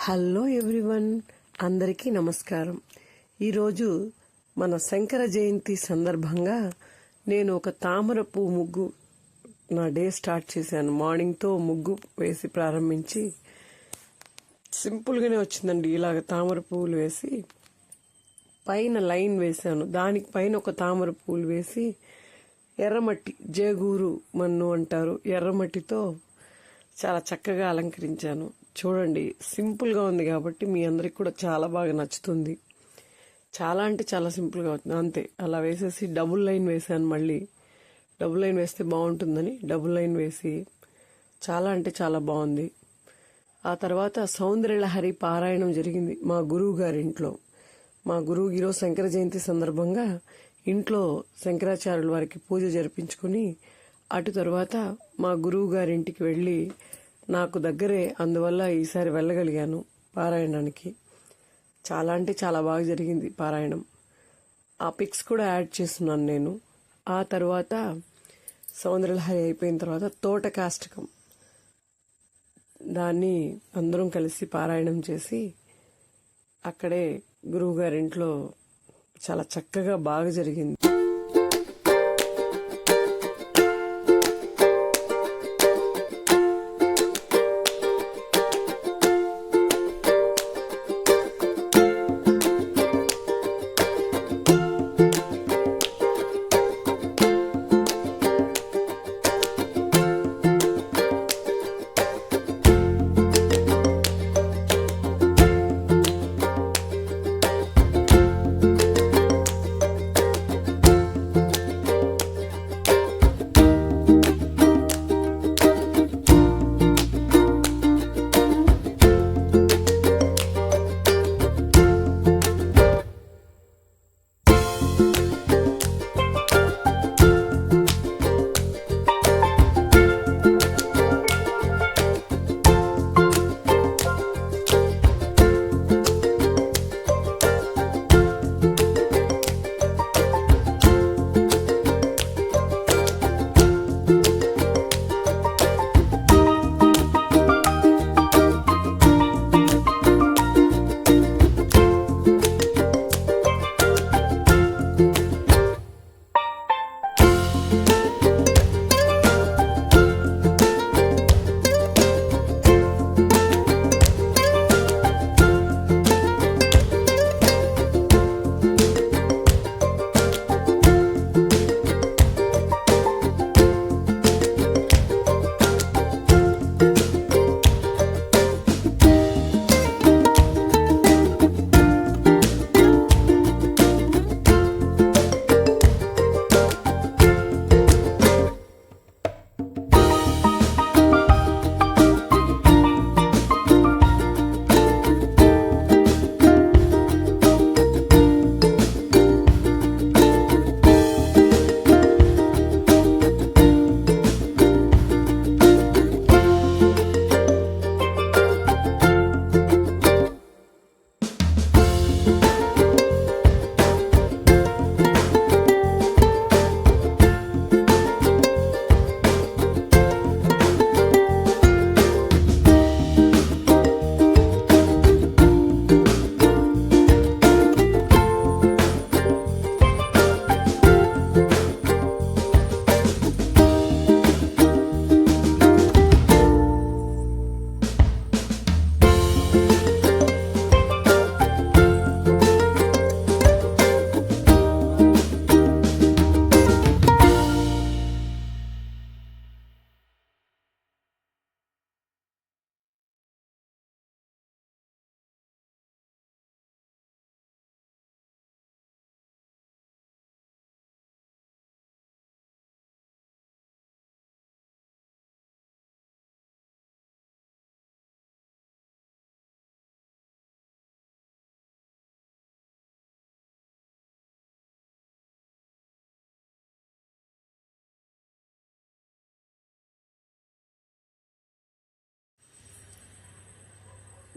Hello everyone, అందరికీ నమస్కారం. ఈరోజు మన శంకర జయంతి సందర్భంగా నేను ఒక తామర పువ్వు ముగ్గు నా డే స్టార్ట్ చేశాను. మార్నింగ్తో ముగ్గు వేసి ప్రారంభించి సింపుల్గానే వచ్చిందండి. ఇలాగ తామర పువ్వులు వేసి పైన లైన్ వేశాను. దానికి పైన ఒక తామర పువ్వులు వేసి ఎర్రమట్టి, జేగూరు మన్ను అంటారు, ఎర్రమట్టితో చాలా చక్కగా అలంకరించాను. చూడండి, సింపుల్గా ఉంది కాబట్టి మీ అందరికి కూడా చాలా బాగా నచ్చుతుంది. చాలా అంటే చాలా సింపుల్గా అవుతుంది, అంతే. అలా వేసేసి డబుల్ లైన్ వేసాను. మళ్ళీ డబుల్ లైన్ వేస్తే బాగుంటుందని డబుల్ లైన్ వేసి చాలా అంటే చాలా బాగుంది. ఆ తర్వాత సౌందర్యలహరి పారాయణం జరిగింది మా గురువు గారి ఇంట్లో. మా గురువు ఈరోజు శంకర జయంతి సందర్భంగా ఇంట్లో శంకరాచార్యుల వారికి పూజ జరిపించుకుని అటు తర్వాత మా గురువు గారింటికి వెళ్ళి, నాకు దగ్గరే అందువల్ల ఈసారి వెళ్ళగలిగాను పారాయణానికి. చాలా అంటే చాలా బాగా జరిగింది పారాయణం. ఆ పిక్స్ కూడా యాడ్ చేస్తున్నాను నేను. ఆ తర్వాత సౌందర్యలహరి అయిపోయిన తర్వాత తోటకాష్టకం, దాన్ని అందరం కలిసి పారాయణం చేసి అక్కడే గురువుగారింట్లో చాలా చక్కగా బాగా జరిగింది.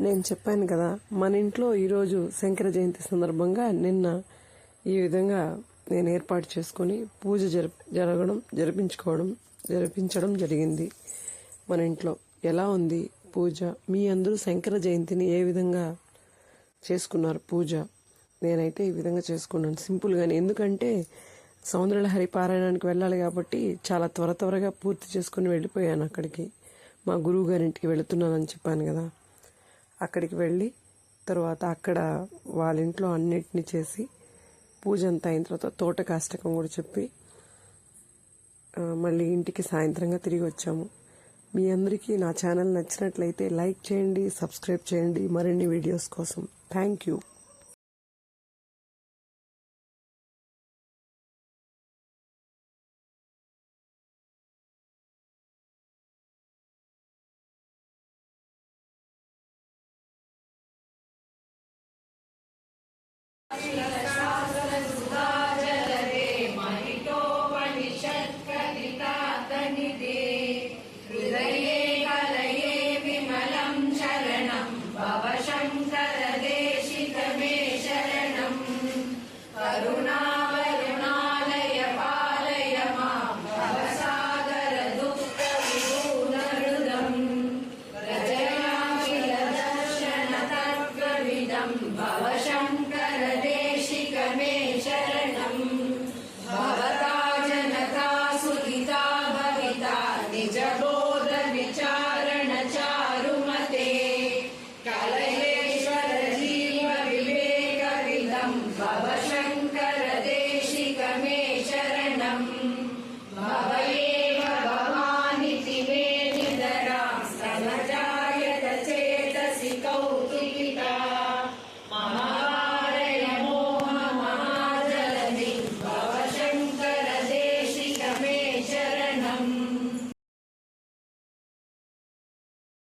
నేను చెప్పాను కదా, మన ఇంట్లో ఈరోజు శంకర జయంతి సందర్భంగా నిన్న ఈ విధంగా నేను ఏర్పాటు చేసుకొని పూజ జరిపించడం జరిగింది మన ఇంట్లో. ఎలా ఉంది పూజ. మీ అందరూ శంకర జయంతిని ఏ విధంగా చేసుకున్నారు పూజ? నేనైతే ఈ విధంగా చేసుకున్నాను సింపుల్గానే. ఎందుకంటే సౌందర్యలహరి పారాయణానికి వెళ్ళాలి కాబట్టి చాలా త్వరగా పూర్తి చేసుకుని వెళ్ళిపోయాను అక్కడికి. మా గురువు గారింటికి వెళుతున్నానని చెప్పాను కదా, అక్కడికి వెళ్ళి తర్వాత అక్కడ వాళ్ళ ఇంట్లో అన్నిటినీ చేసి పూజ అంతా అయిన తర్వాత తోటకాష్టకం కూడా చెప్పి మళ్ళీ ఇంటికి సాయంత్రంగా తిరిగి వచ్చాము. మీ అందరికీ నా ఛానల్ నచ్చినట్లయితే లైక్ చేయండి, సబ్స్క్రైబ్ చేయండి మరిన్ని వీడియోస్ కోసం. Thank you.